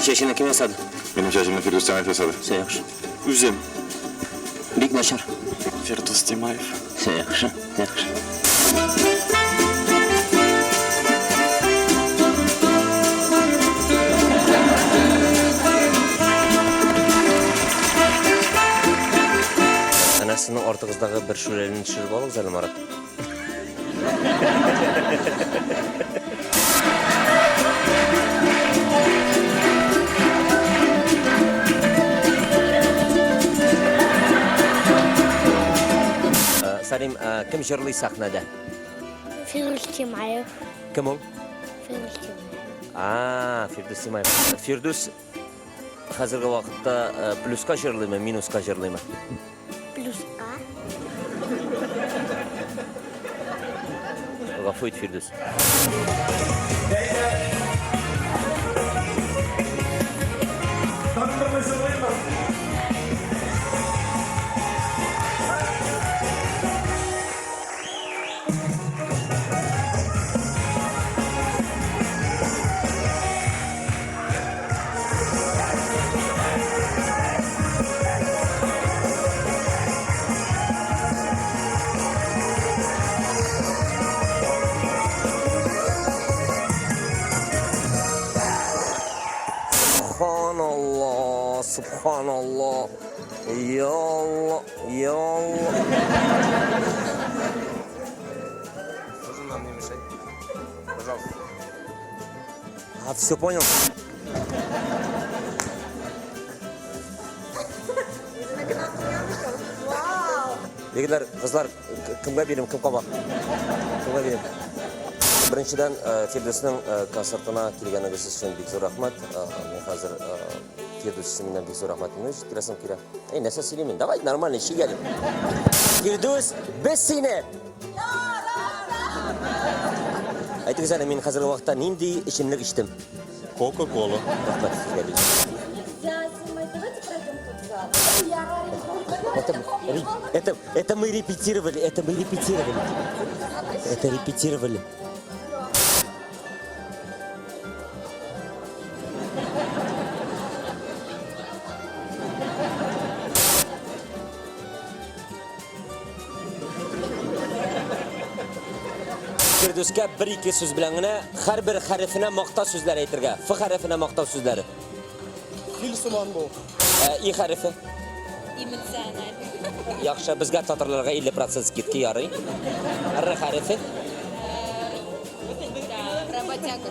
çeşini kim yasadı? Benim çeşimde Firdevs Timayev yasadı. Sen yakşı. Üzüm. Bik naşar. Firdevs Timayev. Sen yakşı. Yakşı. Anasının ortağızdağı bir şurelini düşürüp alıq zəlim Marat. Salim, kim jırlı sahnada? Firdevs Timayev. Kim ol? Firdevs Timayev. Firdevs Timayev. Firdevs hazırgi vaqtda pluska jırlıyma, minuska jırlıyma? Plus A. Gafuyt Firdevs. Subhanallah, subhanallah. Ya Allah, ya Allah. Нужен нам не мешай. Пожалуйста. Все понял. Егілер, қызлар, кімге берем, кім қаба? Кімге берем? Біріншіден, Firdevs'нің концертына келгеніңіз үшін бек зор рахмат. Мен қазір Firdevs ісімінен бек зор рахматымын өз жеткіресім келе. Нәрсе сөйлеймін? Давай, нормально, ши келім. Firdevs, біз сені! Айтыңыз әне, мен қазіргі уақытта нендей ішімлік іштім? Кока-кола. Рахмат, сізге бек. Это мы репетировали, это репетировали. Firdevs'ga bir-iki söz bilan gina har bir harfine maqta so'zlar aytirga. F harfine maqta so'zlari. Filsuman bu. I harfi. Yaxshi, bizga tatarlarga 50% skidka yaray. R harfi. Работяга.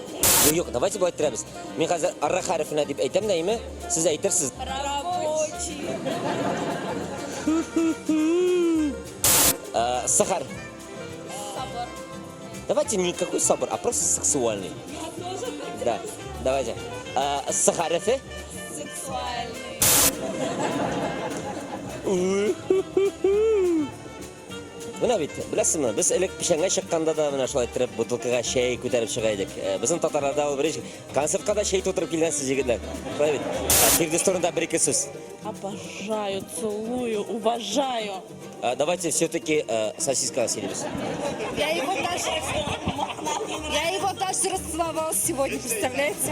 Yo'q, давайте bu aytiramiz. Men hozir R harfini deb aytam deymi? Siz aytirsiz. Рабочий. Сахар. Собор. Давайте никакой сабр, а просто сексуальный. Да, давайте. Сахарифы. Сексуальный. Buna bitti. Bilasizmi, biz ilk pishanga chiqqanda da mana shu aytirib, butilkaga shay ko'tarib chiqaydik. Bizning tatarlarda u birinchi konsertga da shay to'tirib kelgansiz yigitlar. Qo'yib. Firdevs to'g'risida bir-ikki so'z. Обожаю, целую, уважаю. Давайте все-таки сосиска съедим. Я его даже расцеловала сегодня, представляете?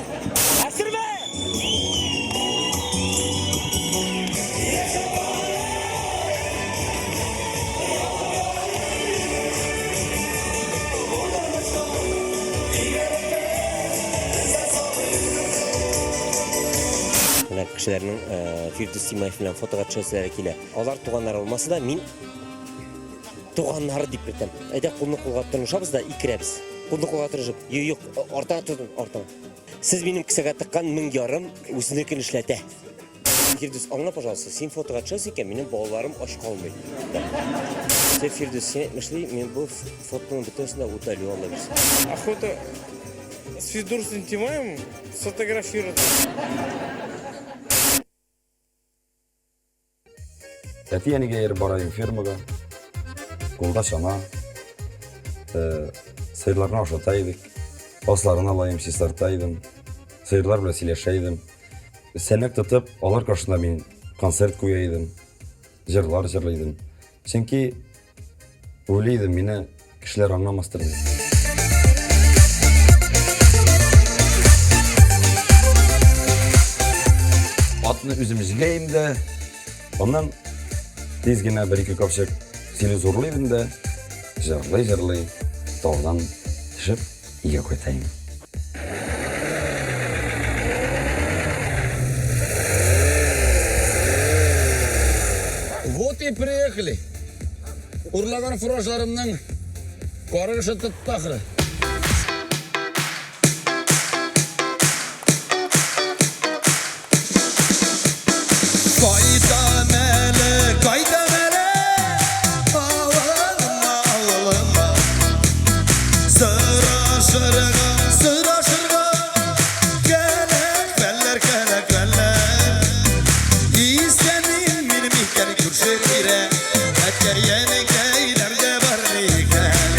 Mına kişilerinin Firdevs Timayev bilan fotoğraf çözseler kile. Onlar tuğanlar olmasa da min tuğanları dip etem. Ayda kulunu kulga turuşabız da ikiremiz. Kulunu kulga turuşup, yok, ortağa turdun, ortağa. Siz benim kısaga tıkkan 1000 yarım üstündekini işlete. Firdevs, anla пожалуйста, sen fotoğraf çözseyken benim bağlarım aç kalmıyor. Sen Firdevs, sen etmişli, ben bu fotonun bütünsünde udalıyor olabilirsin. Охота с Фирдевсом Тимаевым сфотографировать. Etiğeni yer barayım firmaga. Kulda şana. Seyirlerini aşataydık. Baslarını alayım, sislertaydım. Seyirler bile sileşeydim. Senek tutup, onlar karşısında ben konsert koyaydım. Jırlar jırlaydım. Çünkü öyleydim, beni kişiler anlamastırdı. Atını üzümüzgeyim de. Ondan tezgine bir iki kapşık seni zorlaydım da. Jırlay dağdan düşüp iyi koyayım. Вот и приехали. Урлаган фуражlarımdan karışı tuttakırı. Kayda mele, ağlama, ağlama. Sıra şırga, kelek veller. İstenin benim ihkeri kürşetire, etke yeni geylerde var iken.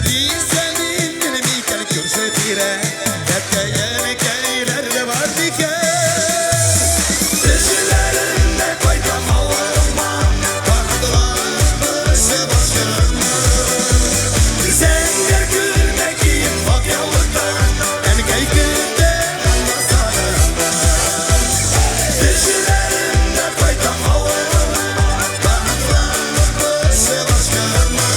İstenin benim ihkeri kürşetire, etke yeni geylerde var iken. Dişlerinde koydum ağlarıma, kanatlanmış başlarıma. Sen gel gülmek iyi bak yavrudan, en kaygıda anlasarıma. Dişlerinde koydum ağlarıma, kanatlanmış başlarıma.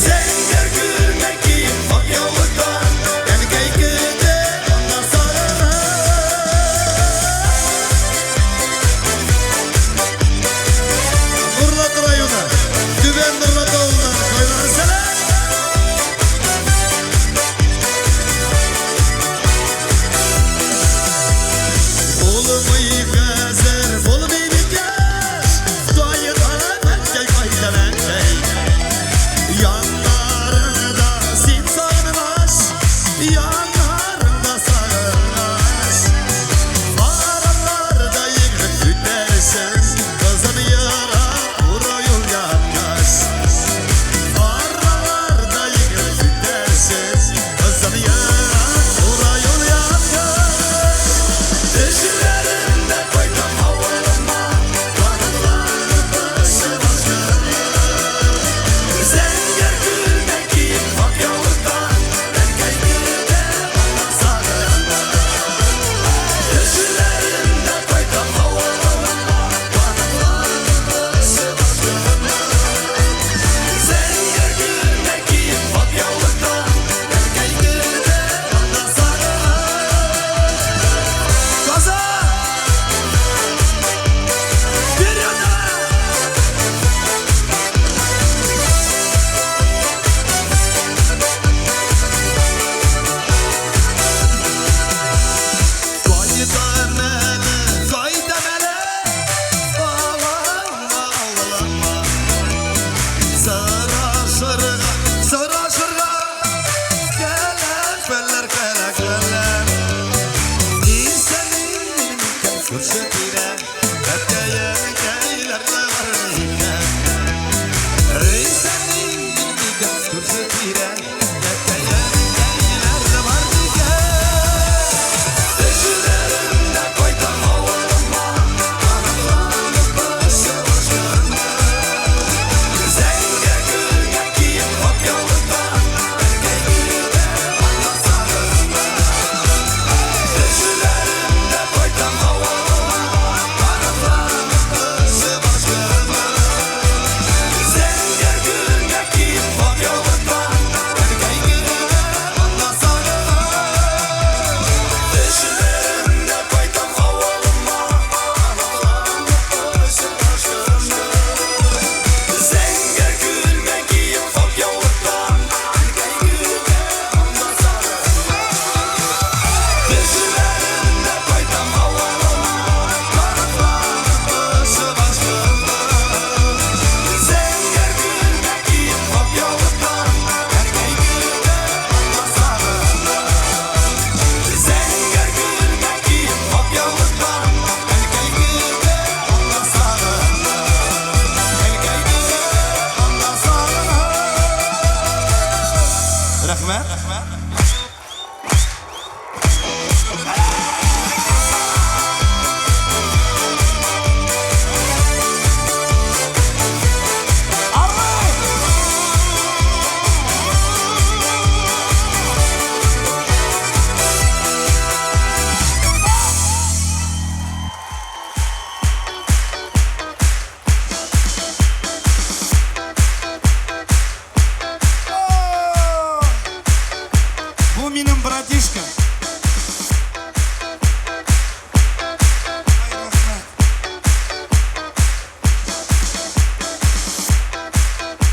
Sen gel gülmek iyi bak yavrudan, en kaygıda anlasarıma. Nurlat rayonu, Düven Nurlat oğlundan koyulan selam. Oğlumu yıkazır, oğlumu yıkaz. Doğayı kanatken kaydalan bey. Yanlarında sin sağınmaz, yanlarında sağınmaz. Aralarda yıkık tütlersin, kızını yara vura yol yapmaz. Aralarda yıkık tütlersin, kızını yara vura yol yapmaz. Dişlerinde koydum havalıma, kanatlanmış başlarıma. Sen gel gülmek iyi bak yavrudan, ben kaygıda anlasarıma. Dişlerinde koydum havalıma, kanatlanmış başlarıma. Sen gel gülmek iyi bak yavrudan, ben kaygıda anlasarıma. Gaza! Bir yana! Kayda mele, ağlama, ağlama. Sıra şırga, kelek veller. İnsenin benim kürşetire, etke yeni geylerde var iken. İnsenin benim kürşetire, etke yeni geylerde var iken. Dişlerinde koydum havalıma, kanatlanmış başlarıma. Sen gel gülmek iyi bak yavrudan, ben kaygıda anlasarıma. Dişlerinde koydum havalıma, Bu benim bratишка. Ay rahmet.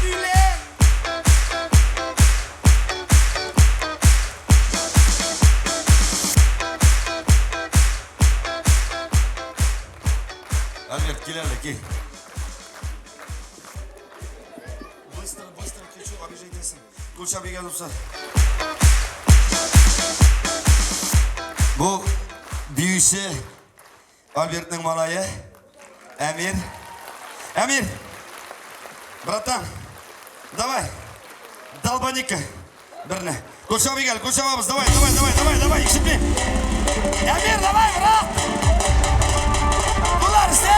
Ülen. Albert, gel hele, gel. Быстро, быстро, ты что, обижайтесь. Лучше бегай, лучше. Bu büyüsü Albert'in malayı Emir. Emir. Братан, давай. Долбаника. Біріне. Кучаби гел, кучабамыз. Давай, давай, давай, давай, давай. Ишипи. Emir, давай, брат. Bunlar işte.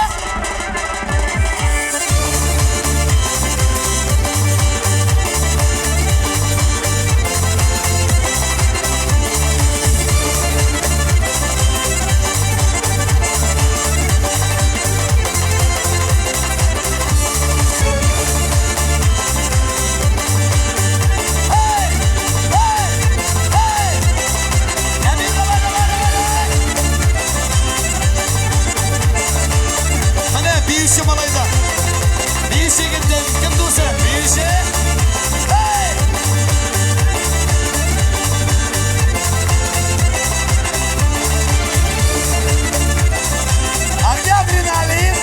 Büyüsü malayda. Büyüsü gitti. Kim dursa? Büyüsü. Hey! Arka adrenalin.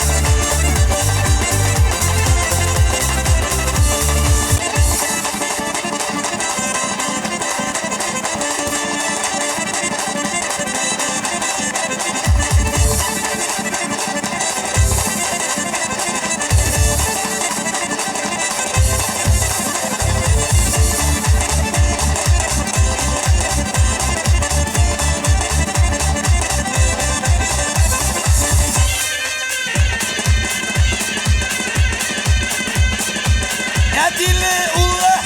Adile ullah.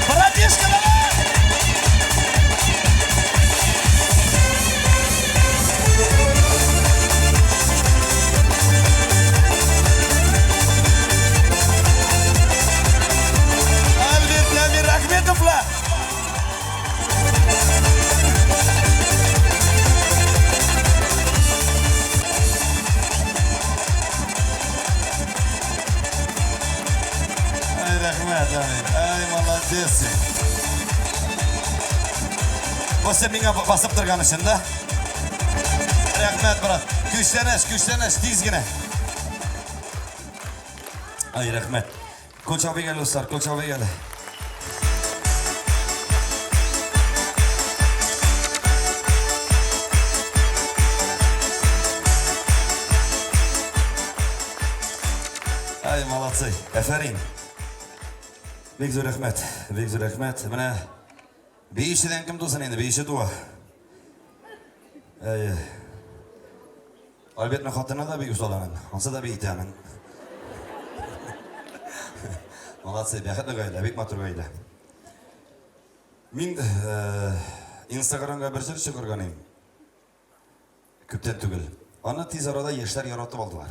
Bratишка, давай! Albert Lamir Ahmedovlar. Ay rahmet Amir. Ay молодец. Sen bana basıp durgan için de. Rahmet brat. Güçleniş, güçleniş. Dizgine. Ay rahmet. Koçabi gel dostlar, koçabi gel. Ay молодцы. Aferin. Bek zo'r rahmet. Bek zo'r rahmet. Mana beyishidan kim do'sin endi? Beyishi duo. Ay. Albertning xotinini da bek ustalaman. Onsa da bek itaman. Молодцы, бяхатны гайла, бек матур гайла. Мин Instagramga bir жер көргөн эм. Көптөн түгел. Аны тез арада яшьләр яратып алдылар.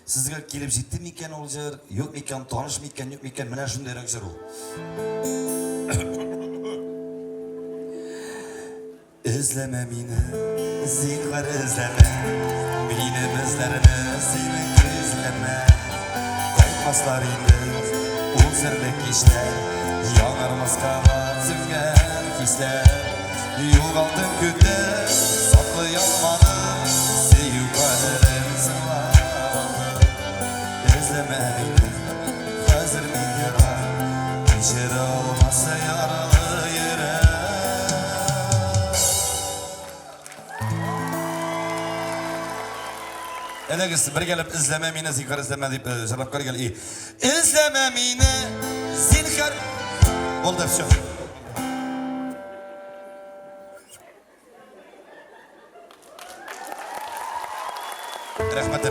Сезгә килеп җитте микән ул җыр, юк микән, таныш микән, юк микән, менә шундыйрак җыр ул. Эзләмә мине, зинһар эзләмә. Минем эзләрне сине күзләмә. Кайтмаслар инде ул серле кичләр, яңармаска сүнгән хисләр. Югалтым көтә, саклый алмадым, сөю кадерен сыйлап алдым. Эзләмә мине, хәзер мин ярам, кичерә алмаса яралы йөрәк. Элегіз бір келіп ізлеме мені, зинхар ізлеме деп жарап көргел. Ізлеме мені, зинхар. Болды, все. Рахмет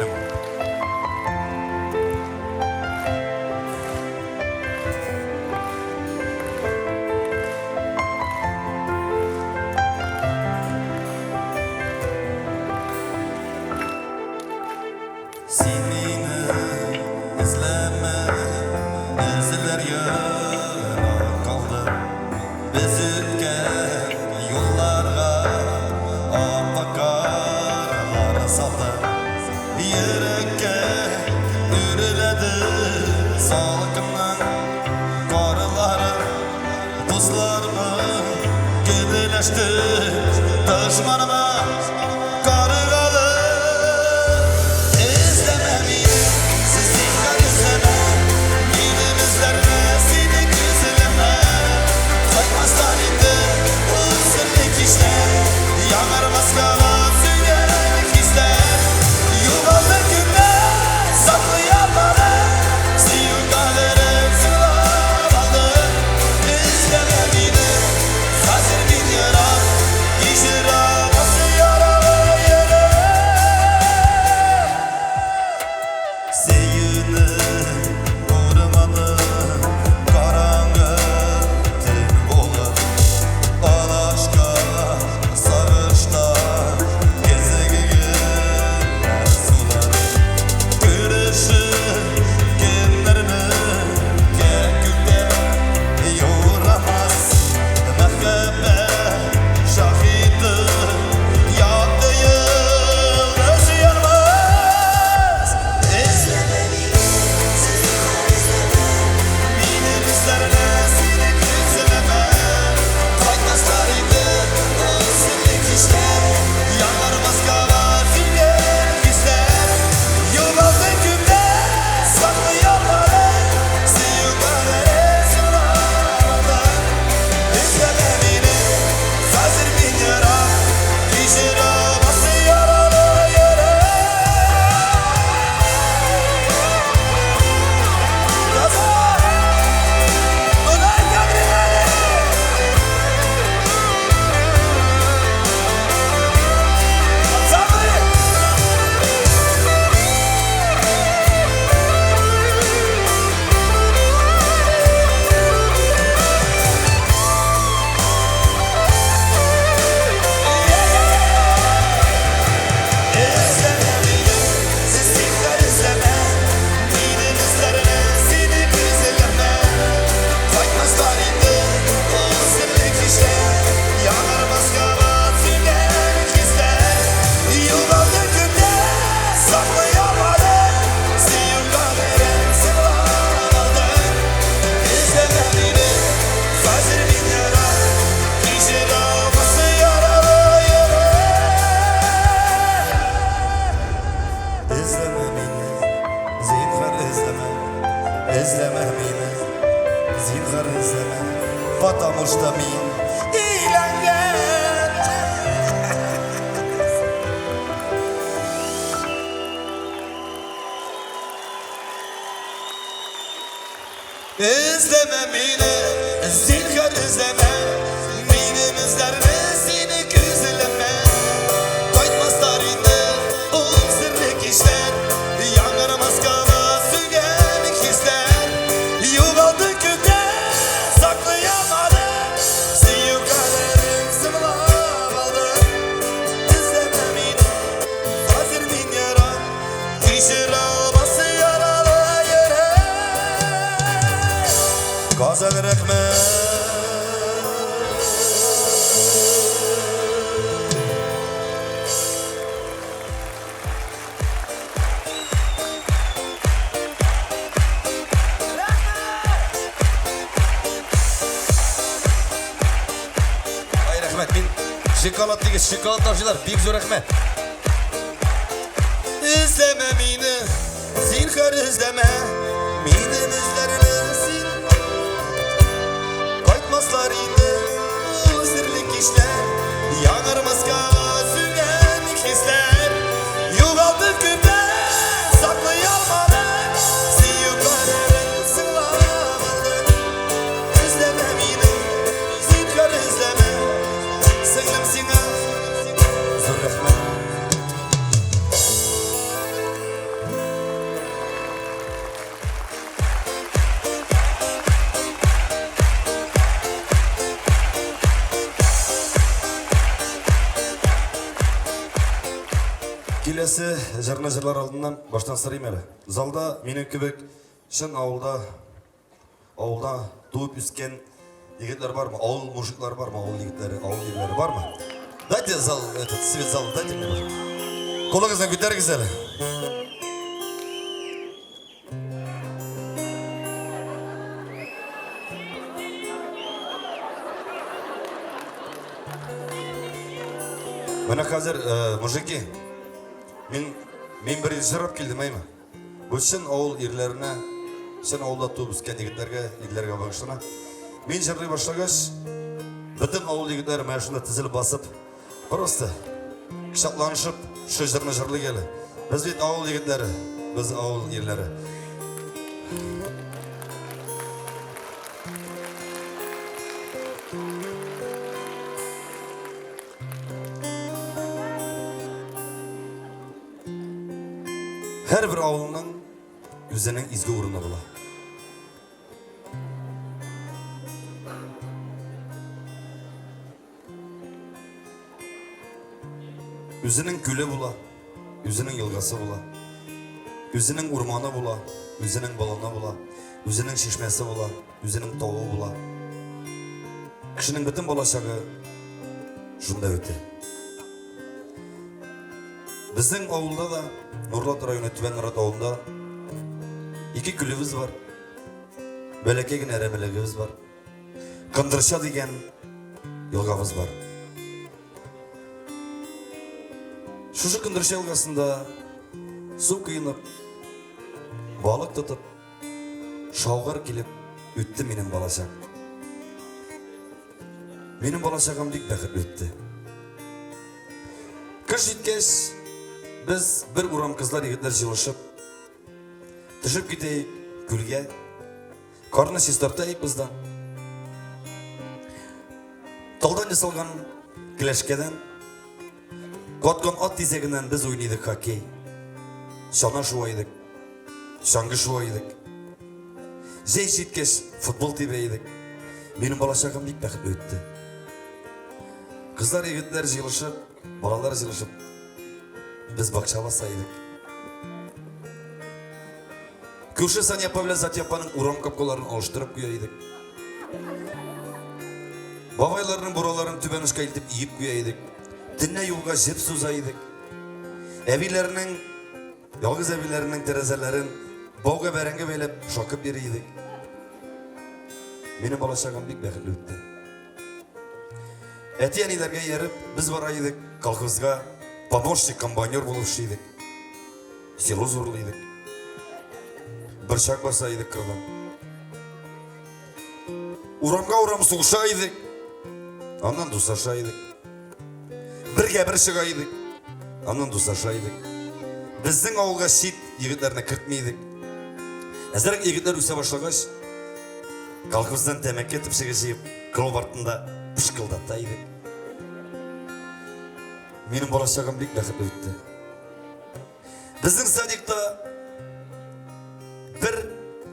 kaçtı düşmanıma karıgalı İzleme beni sizi izleme benim izlerime seni güzeleme Kaçmazsan indi bu sırlık işler yanar maskara sürelik izler yuvaldı günde saklayamadım siyurdalarım sırlamadı İzleme beni hazır bin yara İcraması yaralı yere Seyini ormanı karanlık tüm olur Alaşka sarışta gezegin sular Güneşin genlerini gökükte yoğuramaz Mehkeme şahidi yandı yıldız yanmaz İzleme benim izlerine seni güzeleme Kaçmazlarıydı o sırlık işler Yanar maskara filmler izler Yuvaldı günde saklayamadım Siyukaları sırlamadım İzleme beni hazır bin yara İcraması yaralı yere Gaza Ulan Gabriel'e Sabri İzleme beni, sizler izleme Benim izlerine seni güzeleme Kaçmazlar indi o sırlık işler Yanar maskara tüyler gizler Yuvaldı günde saklayamadım Siyurlarım sırlamadım İzleme beni, hazır bin yara İcraması yaralı yere İzleme beni, zinhar izleme İzleme beni, zinhar izleme Потому что min ilanlar İzleme beni, zinhar izleme Benim izlerime seni güzeleme Kaçmazlar indi o sırlık işler Yanar maskara sügenik izler Yuvaldı günde saklayamadım Siyukalarım sırlamadı İzleme beni hazır bin yara İcraması yaralı yere Kazak rahmet Ay rahmet men şokolad degan şokolad topshilar bek zo'r rahmet İzleme beni zinhar izleme Benim izlerini sil Kaçmazlar indi o sırlık işler Yanar maskara sügenik hisler Yuvaldı günde saklayamadım Siyukalarım sırlamadım İzleme beni zinhar izleme Singlim sina zor rahmet Келесі жарна жырлар алдынан баштан сұрайым әлі. Залда менің көбек шын ауылда туып өскен егетлер бар ма? Ауыл мужиклар бар ма? Ауыл егетлері, ауыл ерлері бар ма? Дайте зал, этот свет зал, дайте мне. Қолыңыздан көтеріңіз әлі. Мына қазір, мужики, мен бір жырап келдім, айма. Бұл шын ауыл ерлеріне, шын ауылда туып өскен ерлерге бағыштана. Мен жырлай башлағаш, бүтін ауыл егіттері мәшінді тізіліп басып, просто кішапланышып, шы жырны жырлы келі. Біз бет ауыл егіттері, біз ауыл ерлері. Her bir ауылның өзінің изгі орны бола. Өзінің көлі бола, өзінің елғасы бола, өзінің урманы бола, өзінің баланы бола, өзінің шешмесі бола, өзінің тауы бола. Кішінің бүтін болашағы жында өте. Біздің ауылда да, Нұрлат районы Түбен Нұрат ауылында екі күліміз бар, бәлекеген әрәмілігіміз бар, Қындырша деген елғамыз бар. Шушы Қындырша елғасында су қиынып, балық тұтып, шауғар келіп өтті менің балашақ. Менің балашағым бек бәқіт өтті. Кыш жеткеш, біз бір урам қызлар егітлер жылышып, түшіп кетейік күлге, қарны сестартайық бізден. Талдан жасалған кілешкеден, қатқан ат тезегінен біз ойнайдық хоккей. Шана шуайдық, шаңғы шуайдық. Жей жеткеш футбол тебейдік. Менің балашағым бек бәқіт өтті. Қызлар егітлер жылышып, балалар жылышып, біз бақша басайдық. Көрші Саня Павля Затяпаның урам қапқаларын алыштырып күйайдық. Бабайларының бұраларын түбенішқа елтіп иіп күйайдық. Дінне юлға жеп сузайдық. Әвилерінің, ялғыз әвилерінің терезелерін бауға бәрінгі бәйлеп шақып берейдік. Менің балашағым бек бәқіл өтті. Әтиянилерге еріп, біз барайдық колхозға, помощник комбайнер болып шейдік. Село зорлайдық. Бір шақ басайдық қырдан. Урамға урам сұлшайдық. Аннан дұсашайдық. Бірге бір шығайдық. Аннан дұсашайдық. Біздің ауылға шет егітлеріне кіртмейдік. Әзірік егітлер өсе башлағаш, колхоздан тәмәк етіп шығып, қылып артында пішкілдаттайдық. Менің балашағым бек бәқіт өтті. Біздің садикта бір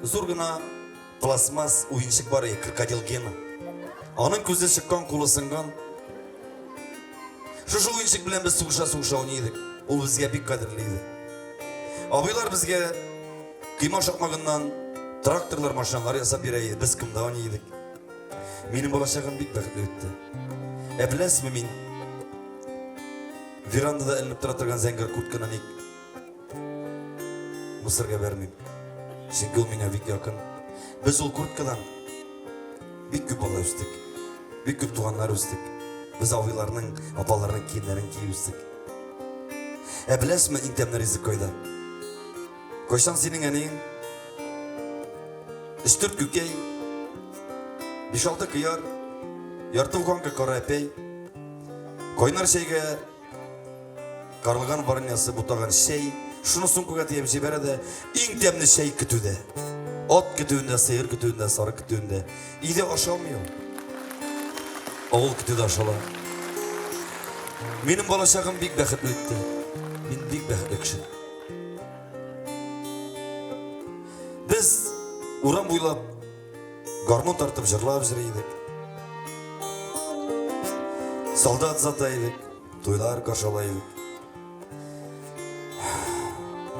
зор ғана пластмас ойыншық бар еді, крокодил Гена. Оның көзі шыққан, қолы сынған. Шушы ойыншық білен біз суғыша ойнайдық. Ол бізге бек қадірлейді. Абайлар бізге қима шақмағынан тракторлар, машиналар ясап берейді. Біз кімді ойнайдық. Менің балашағым бек бәқіт өтті. Әбіләсімі мен верандада ілініп тұра тұрған зәңгір куртканан ек Мысырға бәрмейм. Шенгіл мене бек якын. Біз ол курткадан бек көп бала өстік. Бек көп туғанлар өстік. Біз авиларының, апаларының киімдерін киіп өстік. Әбіләсімі интемні ризік қойды. Қойшан сенің әнейін 3-4 көкей, 5-6 қияр, ярты ұғанға қара әпей, қойнар шейге Қарлыған барынясы бұтаған шей, шыны сұңқыға тиеп жебереді, ең темні шей күтуді. От күтуінде, сиыр күтуінде, сары күтуінде. Иде ашалмай ол. Ауыл күтуді ашала. Менің балашағым бек бәқіт өтті. Мен бек бәқіт өкші. Біз урам бойлап, гармон тартып жырлап жүрейдік. Солдат затайдық, тойлар қашалайдық.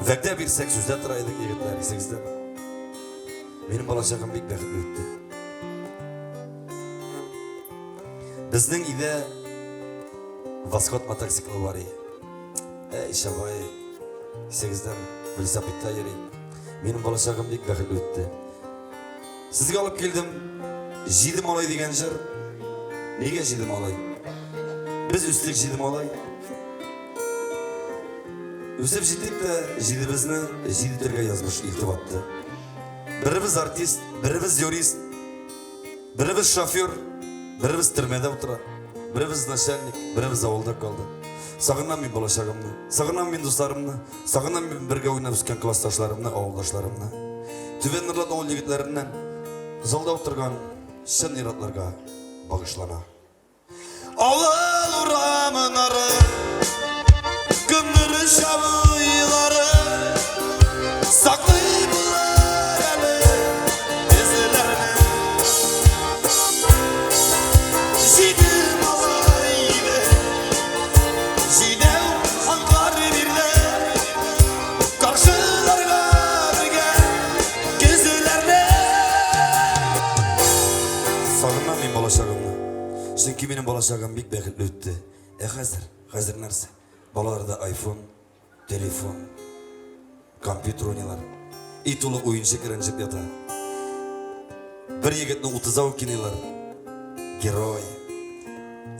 Вәкте берсек сөзде тұрайдық егітлер есіңізден. Менің балашағым бек бәқіт өтті. Біздің үйде восход мотоциклі бар ей. Әй шабай, есіңізден велосипедта ерей. Менің балашағым бек бәқіт өтті. Сізге алып келдім, жидім алай деген жыр. Неге жидім алай? Біз үстілік жидім алай, Өсіп жетіп те жидебізні жидетерге yazmış iltifatты. Біріміз артист, біріміз юрист, біріміз шофер, біріміз түрмеде отыра, біріміз начальник, біріміз ауылда қалды. Сағынам мен болашағымны, сағынам мен достарымны, сағынам мен бірге ойнап өскен классташларымны, ауылдашларымны. Түбен нұрлан ауыл егітлерінен залда отырған шын иратларға бағышлана. Ауыл ұрамын ары, күндірі шабыйлары, сақлай бұлар әлі езілеріне. Жидім алайды, жидем аңғар берді, қаршыларға бірге кезілеріне. Сағынам мен болашағымны, çünkü benim болашағым бек бәқітлі өтті. Қазір нәрсе? Балаларда iPhone, telefon, компьютер ойнайлар. И толы ойыншық ренжіп ята. Бір егетні ұтызау кенелер. Герой.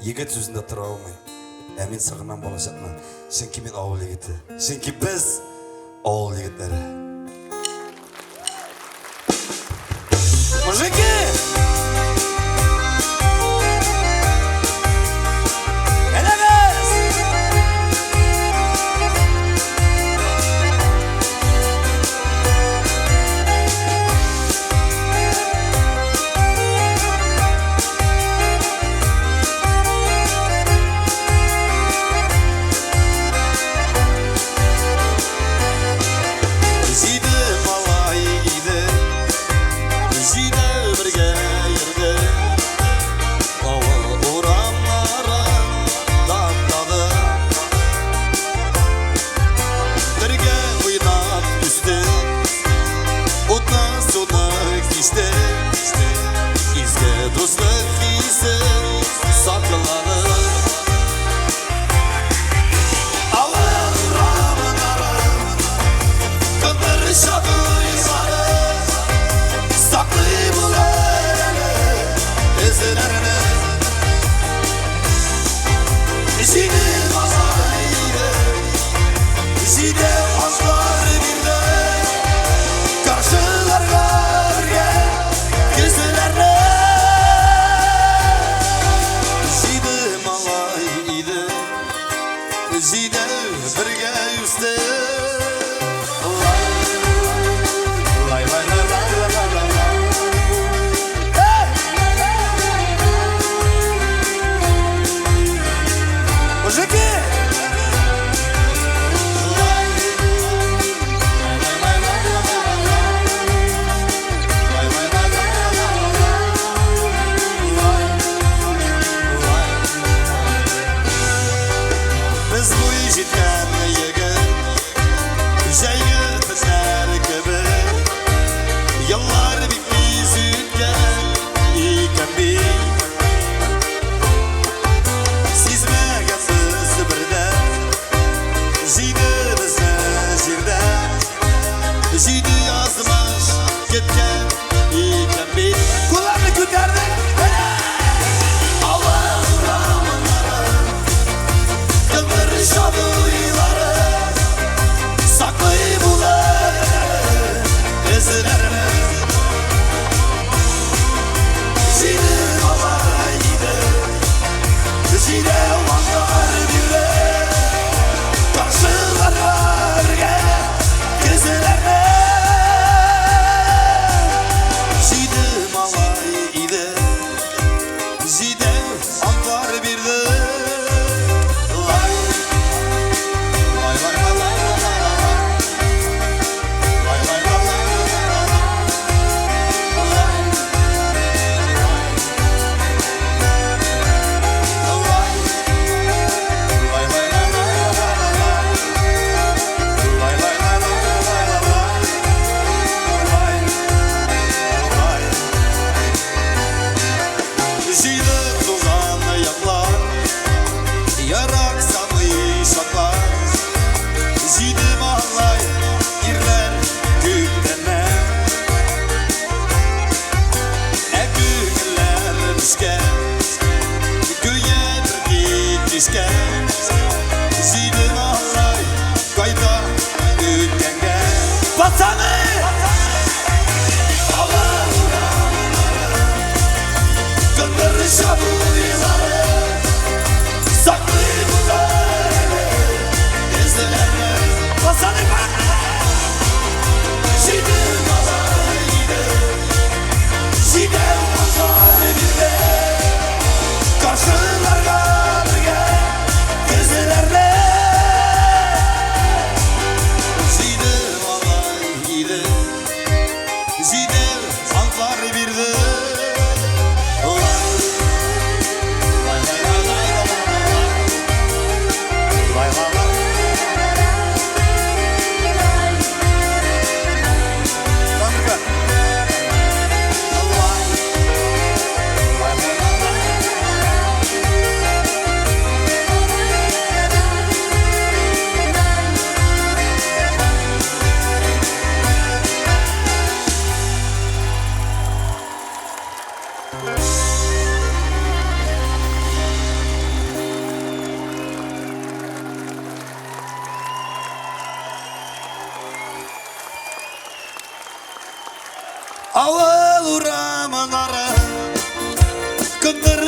Егет сөзінде тұра алмай. Әмен сағынам болашақна. Çünkü мен ауыл егеті. Çünkü біз ауыл егетлері. Мужики!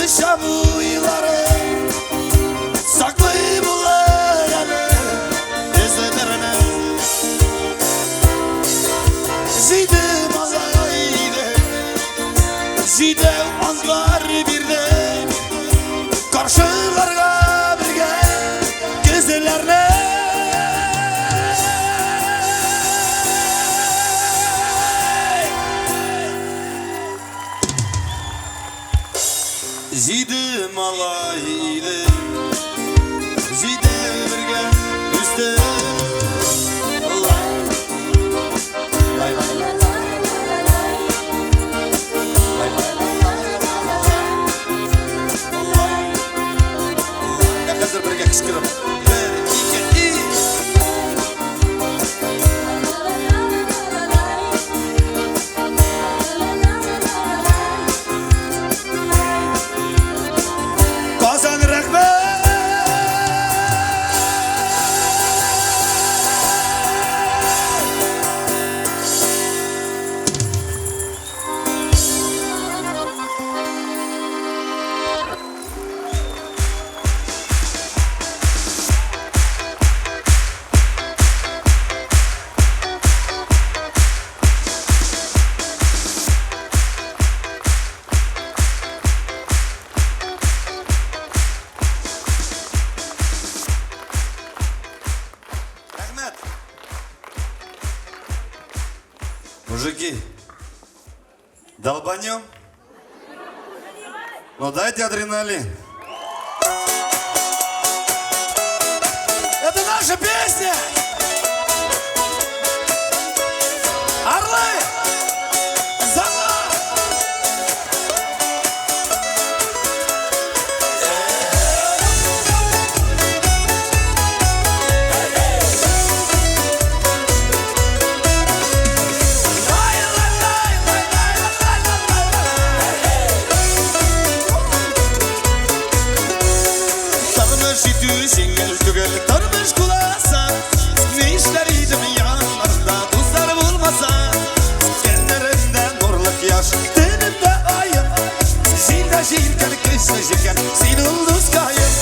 şabuyları saklayıp ulayana gözlerine Zidem azaydı Zidem anlar birden karşılarga birge gözlerine Zidem alaydı Zidem birge üstte Hazır birge kışkırım Bir, iki, üç Kazan rahmet Rahmet. Мужики, долбанем? Ну дайте адреналин. Это наша песня! Орлы! За мной! Tarmış yengel tügel tarmış kulasa Ne işleriydim yanlarında tuzlar bulmasa Genlerimden nurluk yaş tenimde ayım Zilde zilken kışlıcıken sin ulduz kayım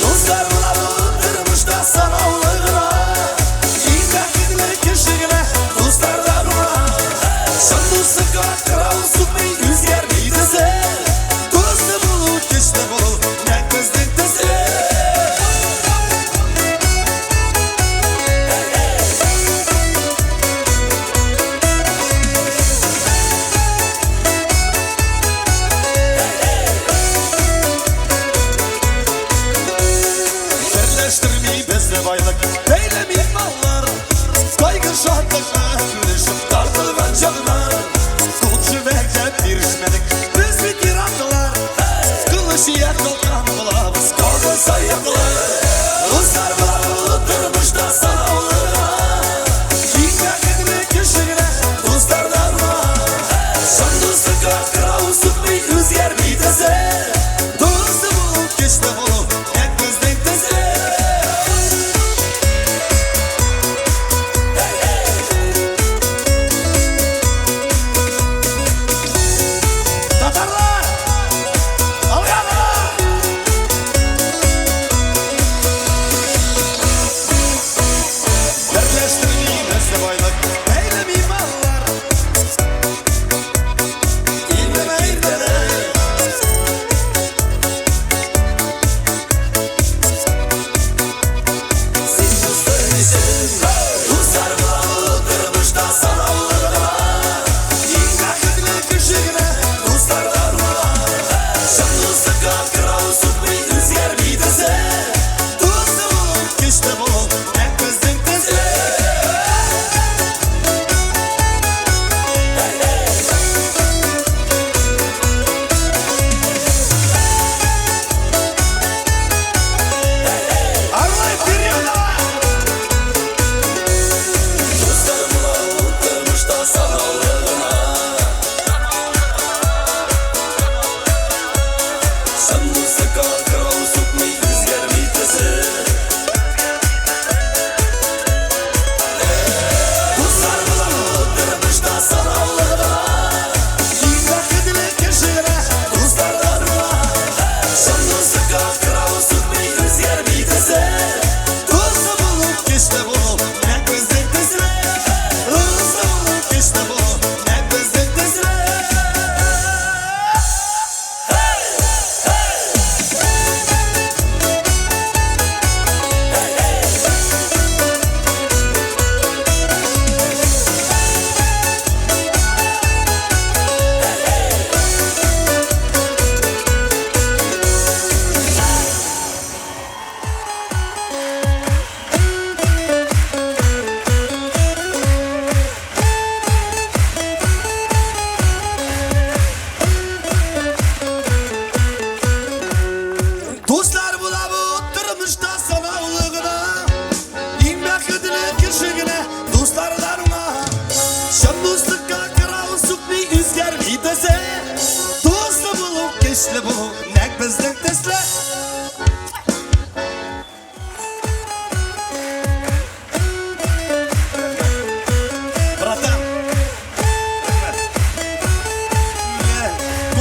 Tuzlar bulandırmış da sana oğluna İlden gidile kışıgına tuzlardan ona Şanlı sıkak kral sıkmayı rüzgar neydese Tuzlu bulut kışlı bulut ne kızdın tese Baylık eylemeyin mallar Kaygı şartlarına Gülüşüp tartılgan canına Kulçu verken birişmedik Biz bir tirandılar Kılışı yer dolkan bulağımız Kaldı sayıklar Uzlar bulundurmuş da sana olurlar Yıkak edilmek köşegine Uzlardan var Şanlı sıkak kral sıkmayı kız yer bitese Tuzlu bulut geçti bulut Yak gözden teze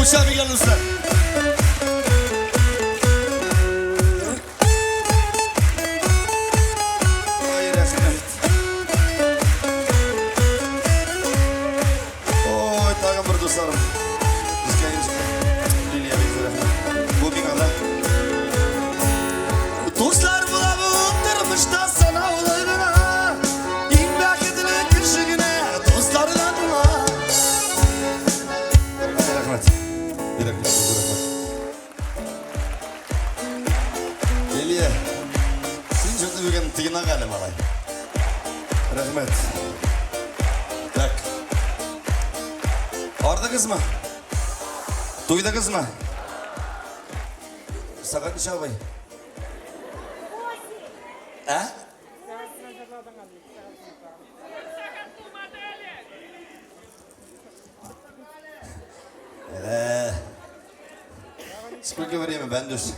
Kuşağı gelirse. Ay rahmet. Oy tağım bir dostlarım. Biz geliriz. Liliye benzer. Bu bir adam. Dostlar bulavuk tırmışta sana olayına. İnbak edilen kişigine dostlardan bula. Hadi rahmet. Bir rahmet. Liliye. Sen çok bugün tığına kalem alay. Rahmet. Tak. Orada kız mı? Duyda kız mı? Sakat nişan bay. Ha? Сколько времени ben düz?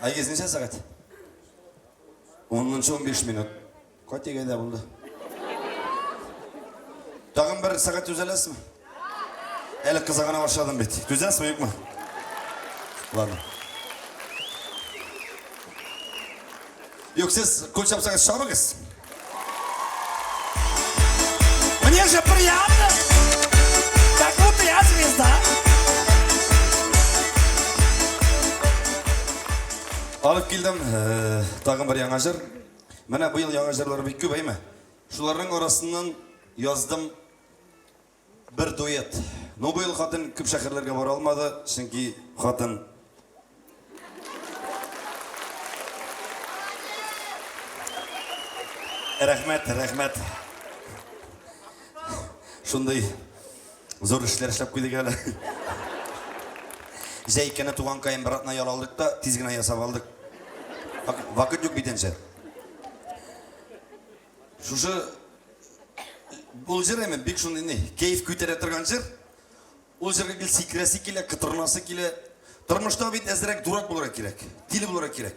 Ay gezince sakat. 10-15 minut. Kaç dakikada buldu? Tağın bir sakat düzelersin mi? Eli kızağına başladım bit. Düzelsin mi yok mu? Ладно. Yok siz koç yapsanız şabıkız. Мне же приятно, как будто я звезда. Alıp geldim, tağın bir yaңа жыр. Mene bu yıl yaңа жырлар bek köp mi? Şuların arasından yazdım bir duet. No bu yıl xатын köp şehirlerge bora almadı, çünkü xатын Rahmet. Şunday zor işler işlep koyduk hele. Zeykene tuğan kayın biratına yal aldık da tizgine yasap aldık. Vakit yok bitense. Şuşu бұл жер емен бек шундай не кайф көтере тұрған жер. Ол жерге кел секіресі келе, қытырнасы келе. Тұрмышта бит әзірек дурак болуға керек, тілі болуға керек.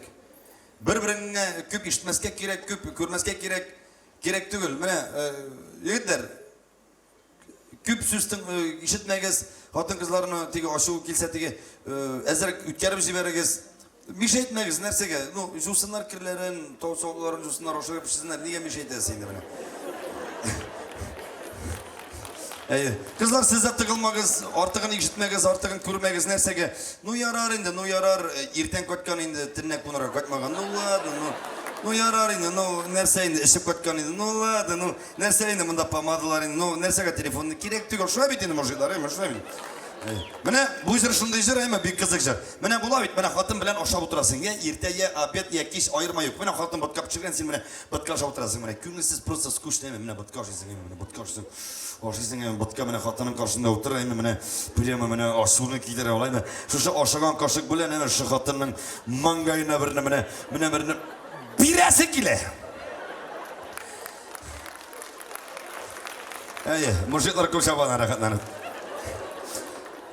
Бір-біріңе көп ешітмеске керек, көп көрмеске керек түгіл. Міне, егіттер, көп сөздің ешітмегіз, хатын қызларына теге ашу келсе теге әзірек үткеріп жіберегіз. Миша етмегіз нәрсеге, жусынар кірлерін, тоғысоғыларын жусынар ашу кеп шізінер, неге миша етесің де міне. Kızlar siz de tıkılmağız, artığın işitmeğiz, artığın körmağız nersege. Nu yarar indi, nu yarar, irten kotkan indi, tırnak bunlara kotmagan. Nu yarar indi, nu nerse indi, ışık kotkan indi, nu ladı, nu nerse indi, bunda pamadılar indi, nu nersege telefonu kirek tügül. Şuna bitini mojidlar, şuna bitini. Mene bu işler şunday jır ama büyük kızık jır. Mene bula bit, mene hatın bilen aşağı oturasın. Ya irte, ya abiyat, ya kiş ayırma yok. Mene hatın batkap çıkıran sen mene batka aşağı oturasın. Mene kürnesiz prosta skuş değil mi? Mene batka aşağı mene batka aşağı. Aşağı batka mene hatının karşısında oturayım mene bileyim mene aşağını gider olayım. Şu aşağıdan kaşık bilen mene şu hatının mangayına birine mene birine birası kile. Mujiklar koşaban hareketlenir.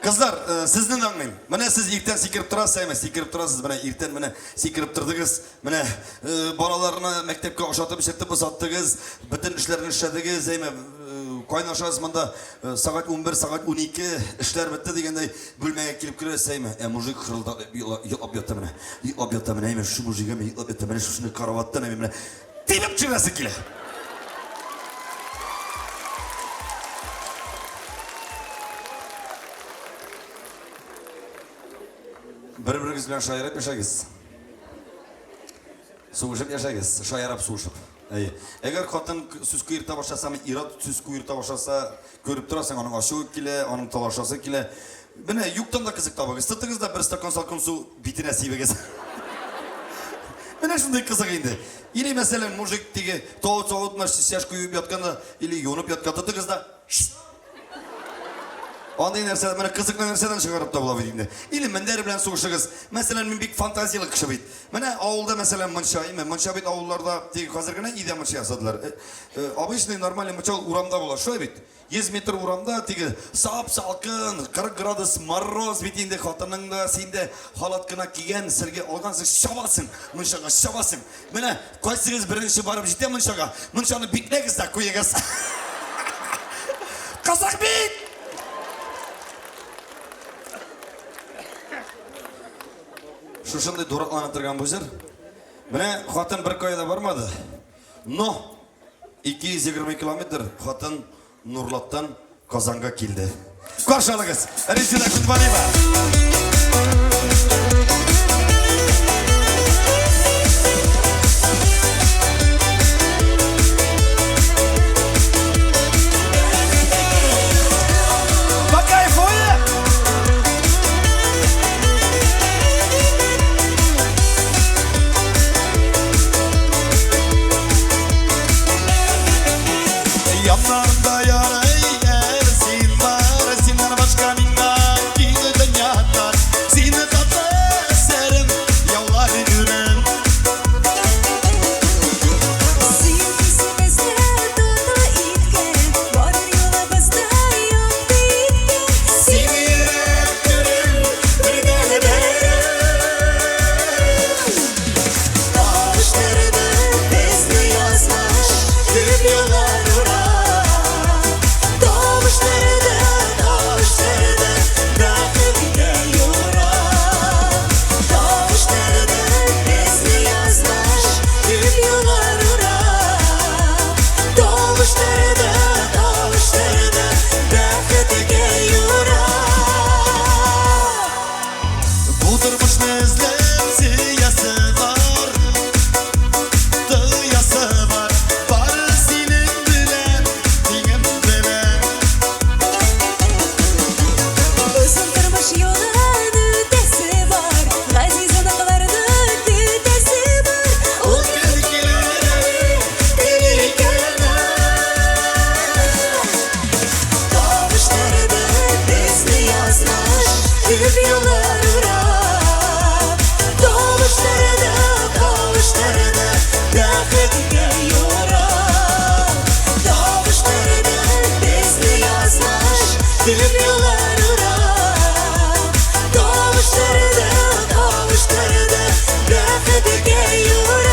Kızlar, sizden anlayayım. Mene siz ilkten sikirip turasınız, sikirip turasınız. Mene ilkten mene sikirip turdunuz. Mene balalarına mektepke aşatıp işletip uzattınız. Bütün işlerini işlediniz. Kaynaşağız bunda saat 11, saat 12 işler bitti degende bölmeye gelip kiresiz. Mujik kırıldı, yıllap yattı mene. Yıllap yattı mene. Şu mujike mi yıllap yattı mene. Şunu karavattı mene. Tibip çıkası kile. Bir-biriniz bilen şayarap yaşayız. Soğuşup yaşayız, şayarap soğuşup. Eğer kadın süz kuyurta başlasa, irat süz kuyurta başlasa, görüp durasın, onun aşığı kile, onun talaşası kile. Bine yuktan da kızık tabağız. Tıttığınızda bir stakan salkın su bitine sivegez. Bine şunday kızık indi. İli mesela mujik tege, toğut şaş kuyup yatkanda, ili yonup yatkanda tıttığınızda Onday nerseler, mene kızıklı nerselerden çıkarıp da bulabildiğimde. İlim ben deri bilen soğuşuğuz. Mesela ben bir fantaziyalı kışı bit. Mene ağulda mesela mınşa bit ağullarda teki hazırgına ide mınşa yasadılar. Обычный нормальный мınşa uramda bular. Şöyle bit. 100 metre uramda teki sap salkın, 40 gradus marroz bitinde hatının da sende halatkına kigen sirge algansın şabasın. Mınşaga şabasın. Mene koysınız birinci barıp jite mınşaga. Mınşanı bitmegiz de koyegaz. Kazak bit! Şuşunday duraklana turgan bu jir. Mine xotin bir koyda barmadi. No 220 kilometr xotin Nurlatdan Kazanga keldi. Qarshi olasiz. Rejida Kutbaliyeva. Yanlarında yaray ersin var, sinden başka minna kini dünyalar. Seni tatlı serim yollar yürüm. Sevgisimizde dolu itken, varır yolumuzda yok bitken. Seni yürek görüm bir deli berim. Kavuşturdu bizni yazmış tüm yollar uğrar. Kavuşturdu, kavuşturdu rahmetine yorar. Kavuşturdu bizni yazmış tüm yollar uğrar. Kavuşturdu, kavuşturdu rahmetine yorar. Bu durmuşun izlem siyası var, tıyası var. Var senin bilen, benim bilen. Özün kırmış yolun ötesi var. Aziz anaklarının ötesi var. O kelikeleri deli kenar. Kavuşturdu bizni yazmış tüm yollar uğrar. Kavuşturdu, kavuşturdu rahmetine yorar. Kavuşturdu bizni yazmış tüm yollar uğrar. Kavuşturdu, kavuşturdu rahmetine yorar.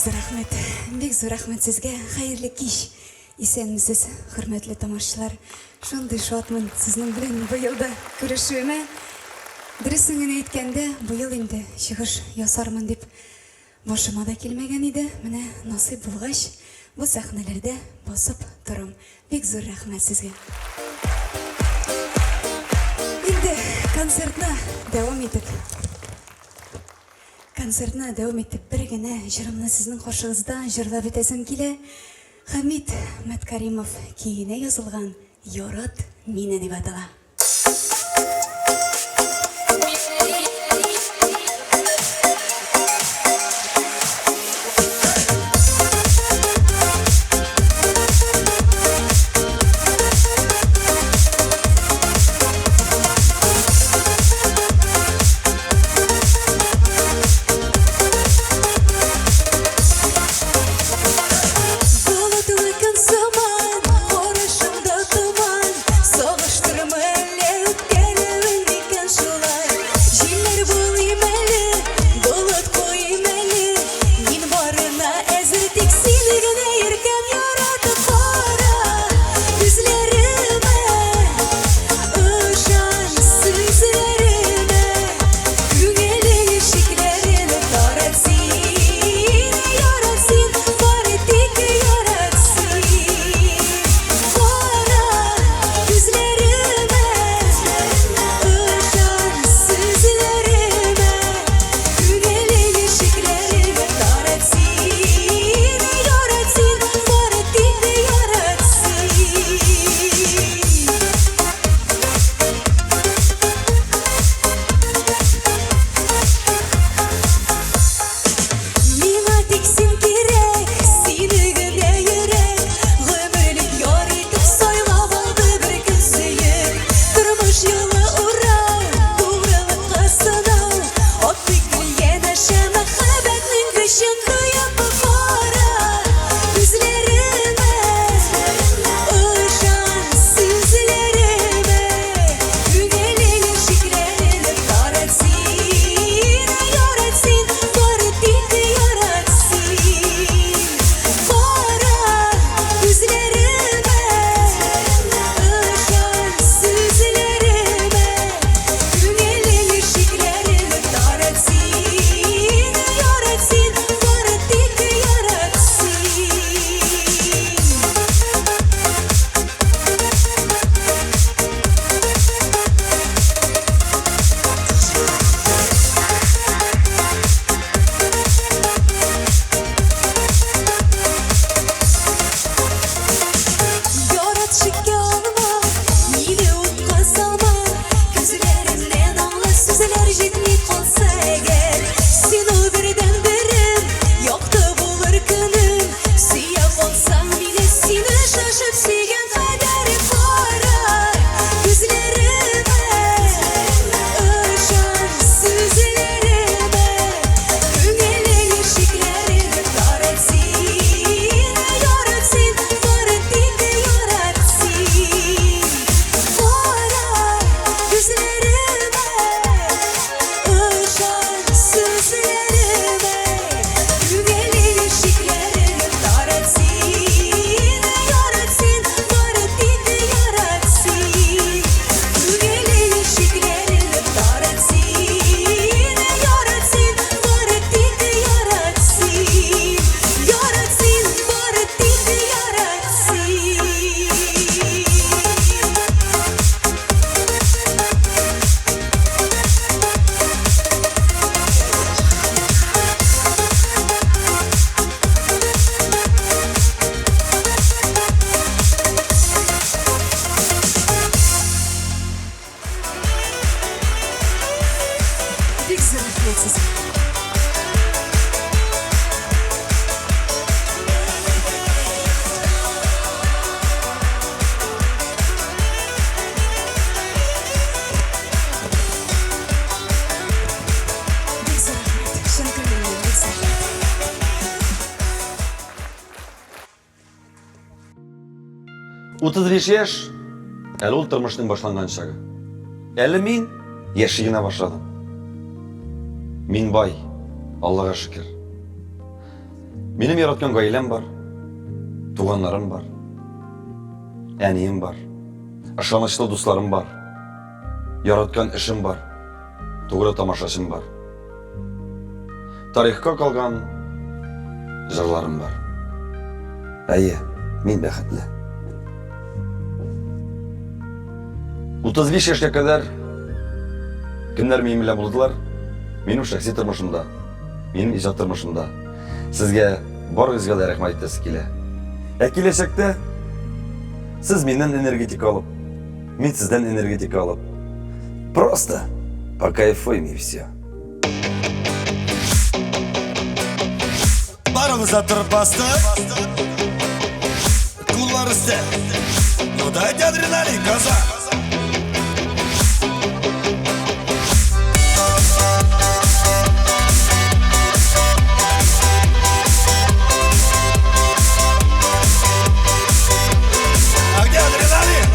Бик зур рәхмәт сезгә. Хәерле кич. Исәнмесез, хөрмәтле тамашачылар. Шундый шатмын сезнең белән бу елда күрешүемә. Дөресен генә әйткәндә, бу ел инде чыгыш ясармын дип башыма да килмәгән иде. Менә насыйп булгач, бу сәхнәләрдә басып торам. Бик зур рәхмәт сезгә. Инде концертна дәвам итеп. Концертна дәвам итеп бер генә җырымны сезнең каршыгызда җырлап бетәсем килә. Хамид Мәткәримов киенә язылган «Ярат мине» дип атала. Утыз биш яшь, әлі ул тормышның башланган чагы. Әлі мин яши генә башладым. Мин бай, Аллага шөкер. Benim yaratkan gailem var. Tuğanlarım var. Eniyim var. Aşanışlı dostlarım var. Yaratkan işim var. Doğru tamaşaşım var. Tarihka kalgan jırlarım var. Әйе, мен бәхетле. 35 yaşa kadar kimler benimle buldular? Benim şahsi tırmışımda, benim icad tırmışımda. Sizge barınızga da rahmet etesi kele. Gelecekte siz benden energetik alıp, ben sizden energetik alıp, просто покайфуем и все. Барымызда тұрып басты Кулар істе Ну дайте адреналин, газа А где адреналин?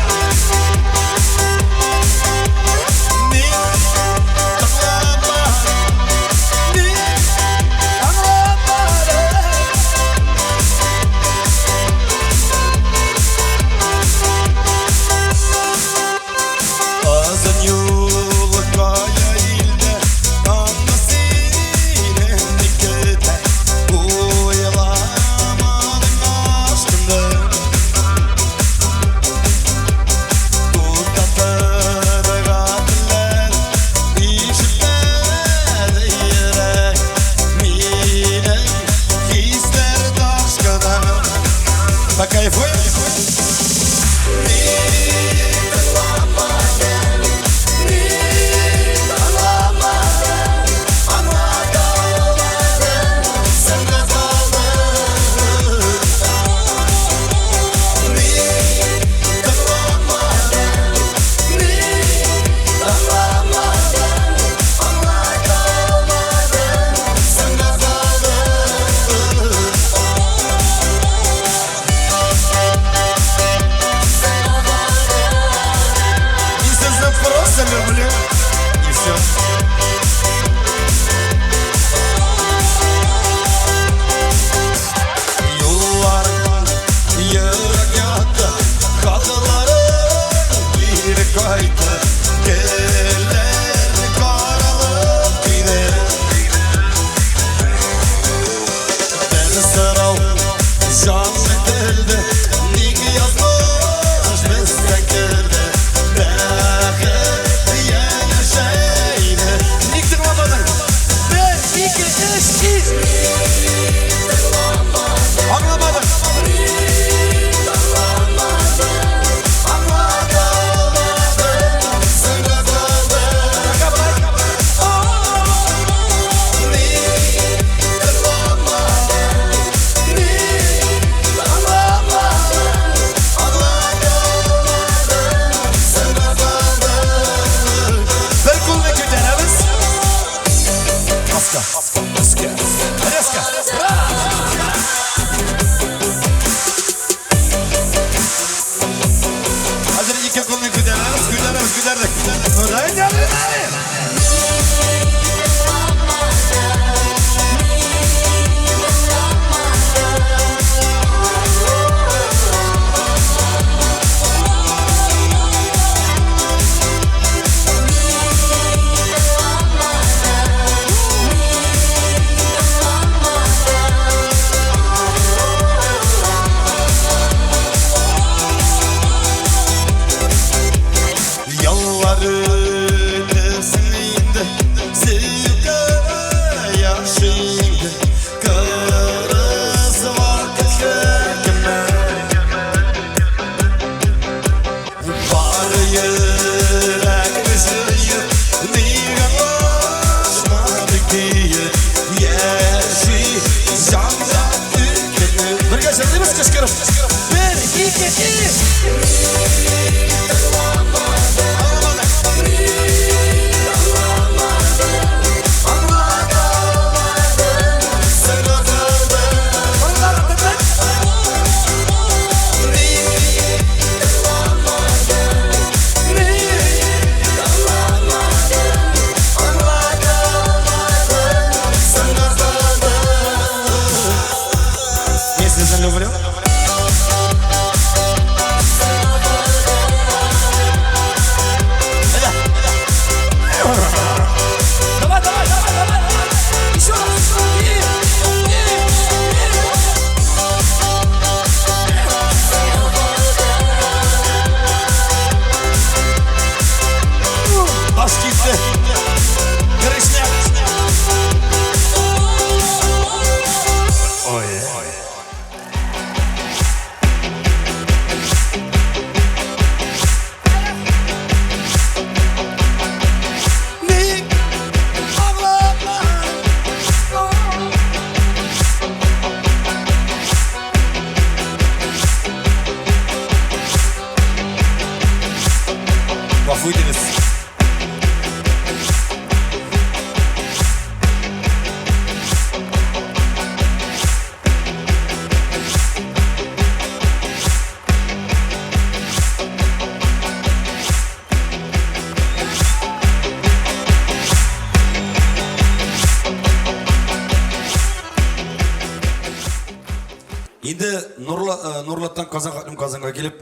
Енді Нұрлаттан Қазанға келіп,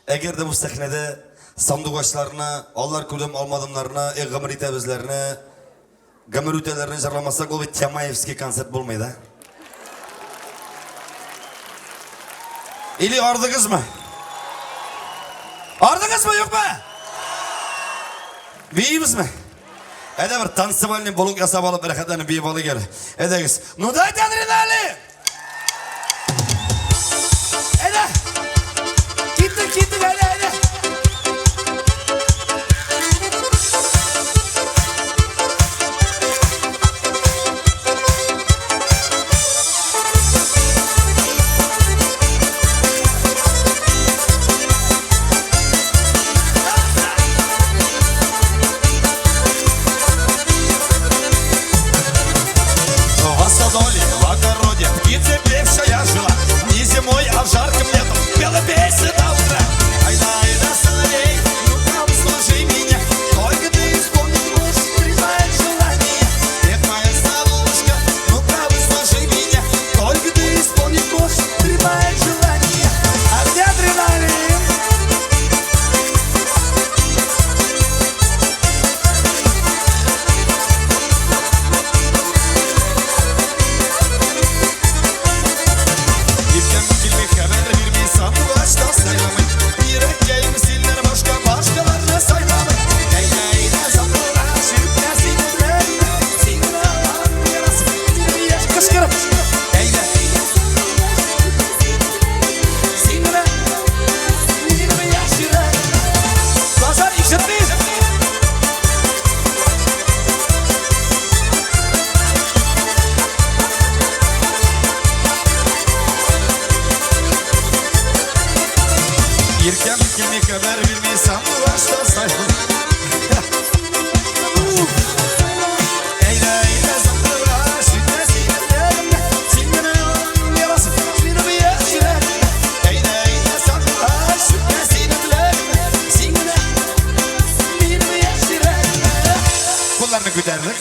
әгер де бұл сәхнеде сандуғачларына, аллар көлем алмадымларына, ғамыр етәбізлеріне, ғамыр өтелеріне жарламасақ, ол бет Тямаевский концерт болмайды. Или ардыңыз мı? Ардыңыз mı, yok mu? Бейіміз мі? Әді бір танцевальный болук ясап алып, бір әқаданын бейіп алы келі. Әдіңіз. Ну дайте адреналин! Әді! Кеттік, әді!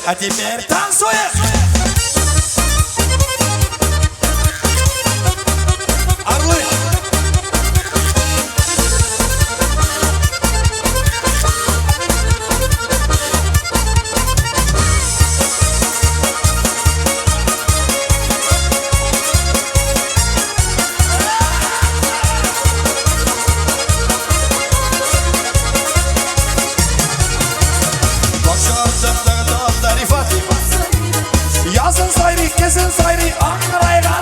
А теперь танцуем! Орлы! Yazın sayri, kesin sayri, Ankara'ya kaldı.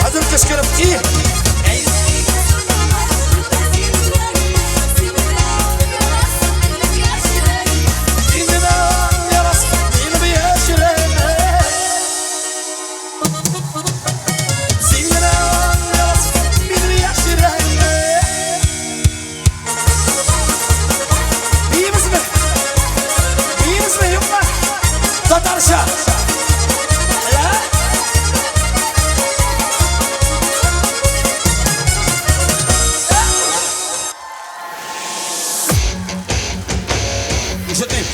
Hazır kışkırıp iyi. Tatarşa. İşiteyim.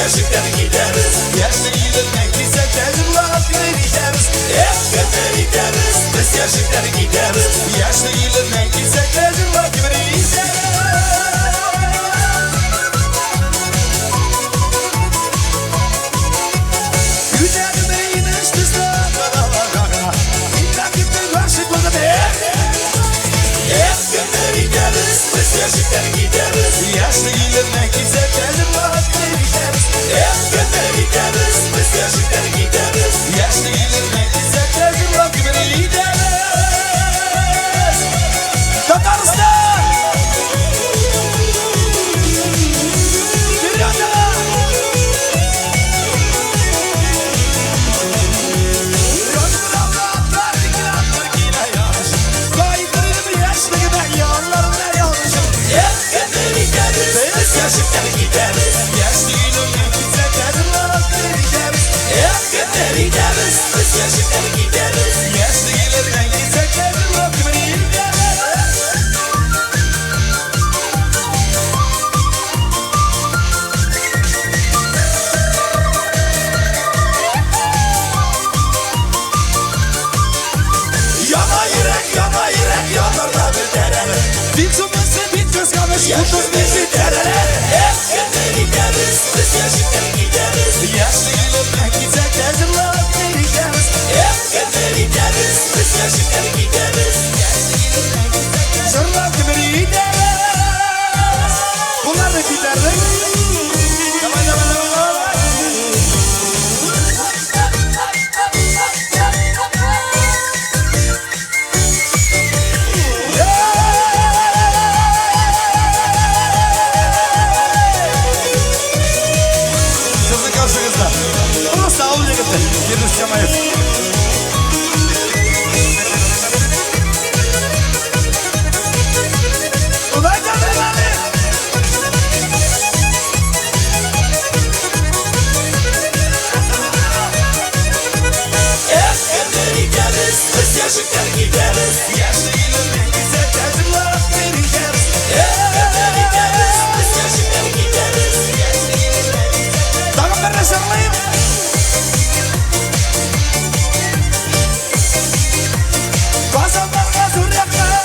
Yaşlıkları gideriz. Yaşlı yılırken bize tezim lafları gideriz. Yaşlıkları gideriz. Biz yaşlıkları gideriz. Yaşlı yılırken bize tezim lafları gideriz. Güzelim beyin üstüzden kadar. İllakitler karşılıklı be. Yaşlıkları gideriz. Biz yaşlıkları gideriz. Yaşlı yılırken bize tezim lafları gideriz. Yaşlıkları gideriz, biz yaşlıkları gideriz. Yaşlı yıllarına bize tezim lafları gideriz. Tataristan! Bir yana! Gözümün avratlar, dikratlar gile yaş. gideriz. Yaşlılardan gitsek hazırlık gideriz. Yana yürek yanarda bir derene. Bir cümlesi bir göz kamış kutuz bir derene. Hep günde gideriz, biz yaşlılar gideriz. Yaşlılardan gitsek hazırlık gideriz. Hep günde gideriz, biz yaşlılar gideriz. Hazırlık gideriz. Bunlar da gideriz. Tamam. Sizin karşınızda burası Avul Yigiti Firdevs Jamayev. Ulan canlarım! Hep günde gideriz, biz yaşlılar gideriz. Yaşlılardan gitsek hazırlık gideriz. Hep günde gideriz, biz yaşlılar gideriz. Takım bir resimliyim. Kazanlarga zürrekler.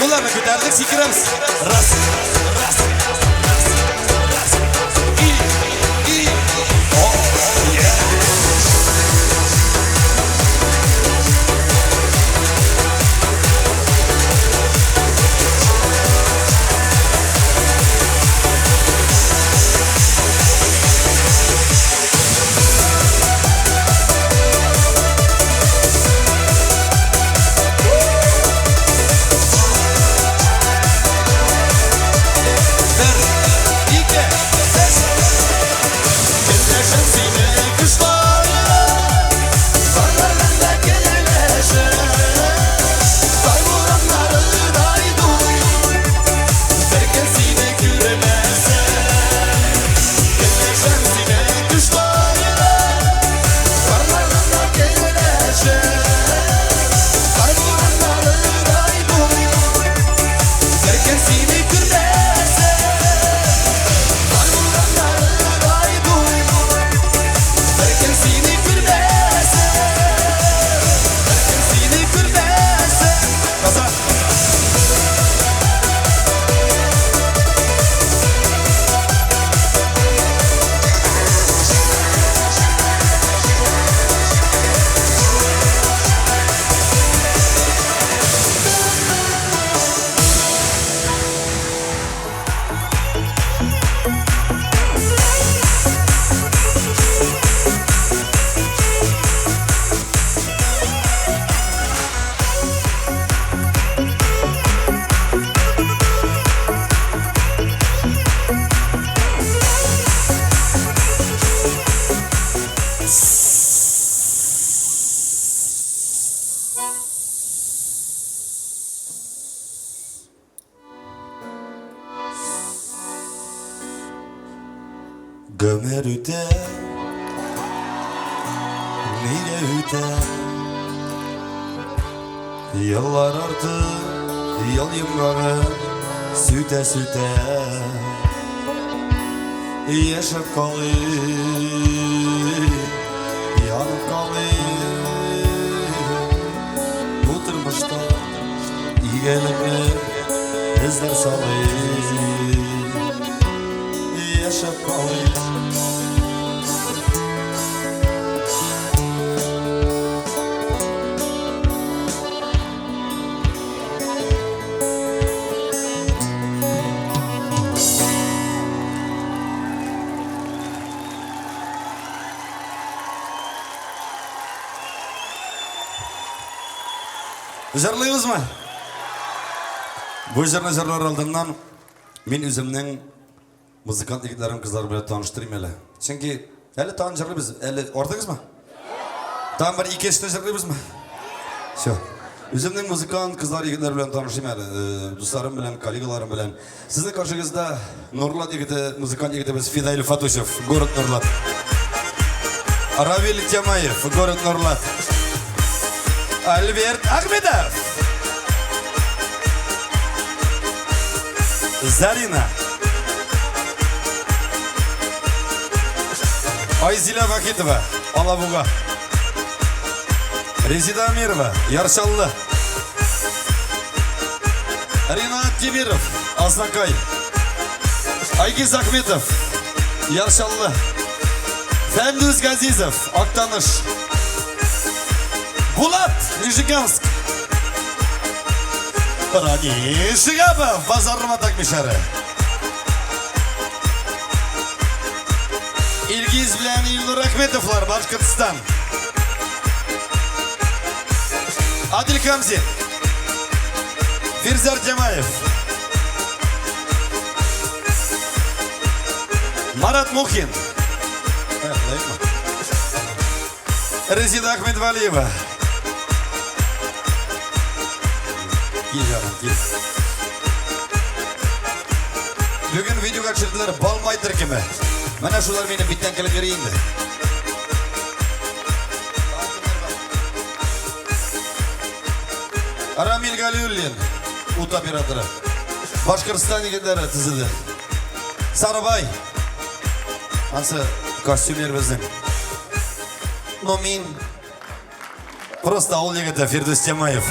Қолдарны көтердік, секіреміз. Раз, раз, раз, раз. И, о, Gömer üter, neye üter? Yıllar artık, yıl yımgağı, süte süte yaşap kalayım, yanıp kalayım. Oturmuşta yiyelimle izler salayım, yaşap kalayım. Жырлайбыз mı? Bu жырны жырлар алдымнан мен өзімнің музыкант егетлерім қызлар біле таныштырайым әлі. Чөнки әлі тағын жырлайбыз, әлі ортаңыз ма? Тағын бір екешті жырлайбыз mı? Все. Өзімнің музыкант қызлар егетлер біле танышайым әлі. Достарым білен, коллегаларым білен. Сіздің қаршыңызда Нұрлат егеті, музыкант егетіміз Фидаиль Фатушев, город Нұрлат. Равиль Тямаев, город Нұрлат. Альберт Ахмедов, Зарина, Айзиля Вахитова, Алабуга, Резида Амирова, Яршаллы, Ринат Тибиров, Азнакай, Айгиз Ахметов, Яршаллы, Фәндүз Газизов, Актаныш, Булат, Нижеганск. Рани Шигабов, Базарыма Такмишары. Илгиз білән Илнур Ахметовлар, Башқұртстан. Адил Камзин, Фирзар Джамаев, Марат Мухин, Резида Ахмедвалиева. Бүгін видеоға түсірділер балмай тіркімі. Мәне шулар менің биттен келіп берейінді. Рамиль Галиуллин, ут операторы. Башқұртстан егендері тізілді. Сарыбай, ансы костюмер біздің. Но мен просто ауыл егеті Фирдус Темаев.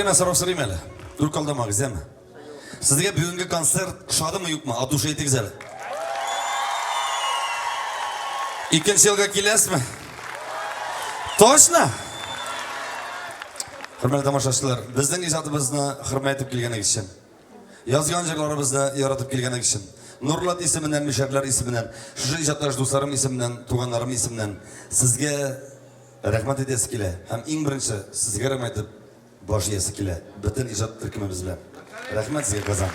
yana so'rab so'rayman hali. Turib qoldirmangiz, mi? Sizga bugungi konsert shodimi yo'qmi? Abdush aytingiz hali. Ikkinchi yilga kelasizmi? To'shna. Hurmatli tomoshabinlar, bizning ijodimizni hurmat etib kelganingiz uchun, yozgan joylarimizni yaratib kelganingiz uchun, Nurlat ismidan, Mishablar ismidan, shu ijodlash do'stlarim ismidan, tuganlarim ismidan sizga rahmat etasiz kelar. Ham eng birinchi sizga rahmat deb boshlayasiz kelar. Butun ijod turkumimiz bilan. Rahmat sizga qazon.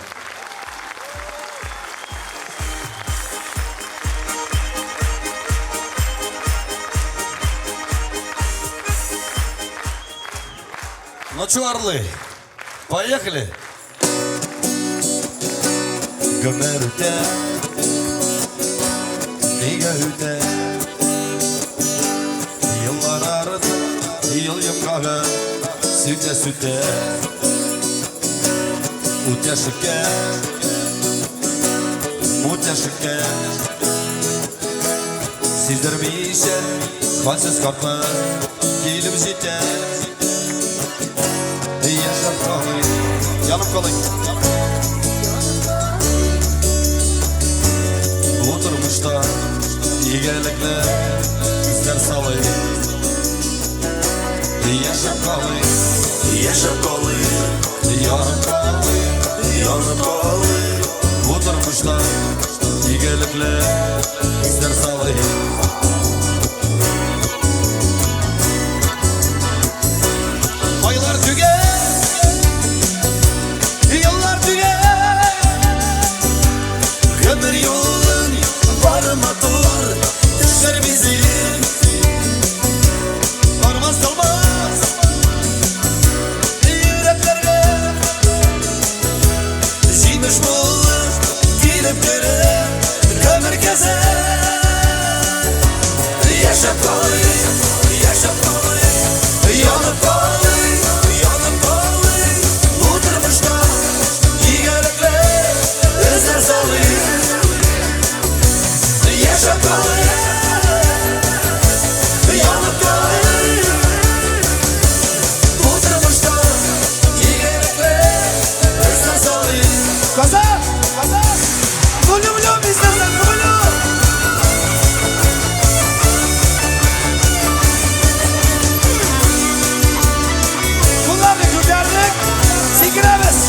Ну чё, орлы, поехали! Günler öte, nega öte? Yıllar ardı, yıl yımgağı, süte süte. Утяшыке, мутяшыке. Сездірмейше, халсыз қартны, келіп жете. Yaşap kalın, yanıp kalın. Oturmuşta iyilikle izler salın. Yaşap kalın, yaşap kalın. Yanıp kalın, yanıp kalın. Oturmuşta iyilikle izler salın. Aylar tüge. Ömür yolun var motor düşer bizim varmaz olmaz yüreklerine Jiymiş mollu gelip görüp ömür gezer Yaşap kalın, yaşap kalın yanıp kalın, yanıp kalın Oturmuşta yigelikler özler salın Yaşap kalın, yanıp kalın Oturmuşta yigelikler özler salın Kaza, kaza Gülüm bizlerden gülüm Bunlarla kurtardık Sikiremiz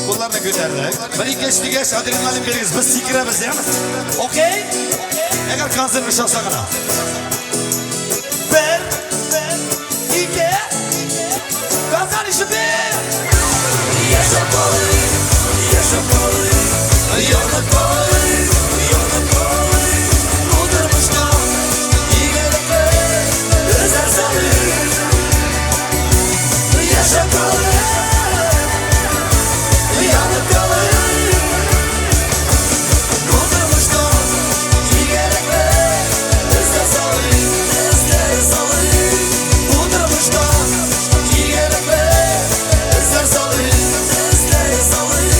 Bunlarla gülerdik. Bir iki geç adrenalin veririz. Biz sikiremiz değil mi? Okey? Eğer kanser bir şahsa kadar. Bir, iki, kazan işi bir. Yaşap kalın, yaşap kalın, yanıp kalın, yanıp kalın. Oturmuşta iyilikler özer salın. Yaşap kalın. Yanıp kalın Oturmuşta yigelikler özler salın, özler salın Oturmuşta yigelikler özler salın, özler salın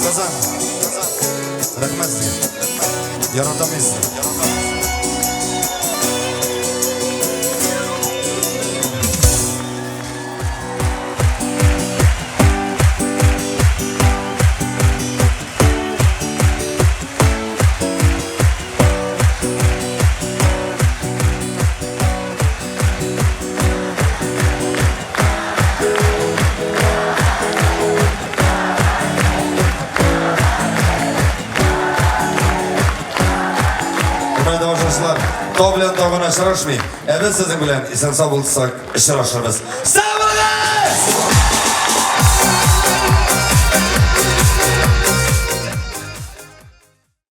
Kazan, rahmet size Yaratamayız Кардашlar, тау белән тагын очрашмый. Ә без сезнең белән исән сау булсак, очрашырбыз. Сау булыгыз!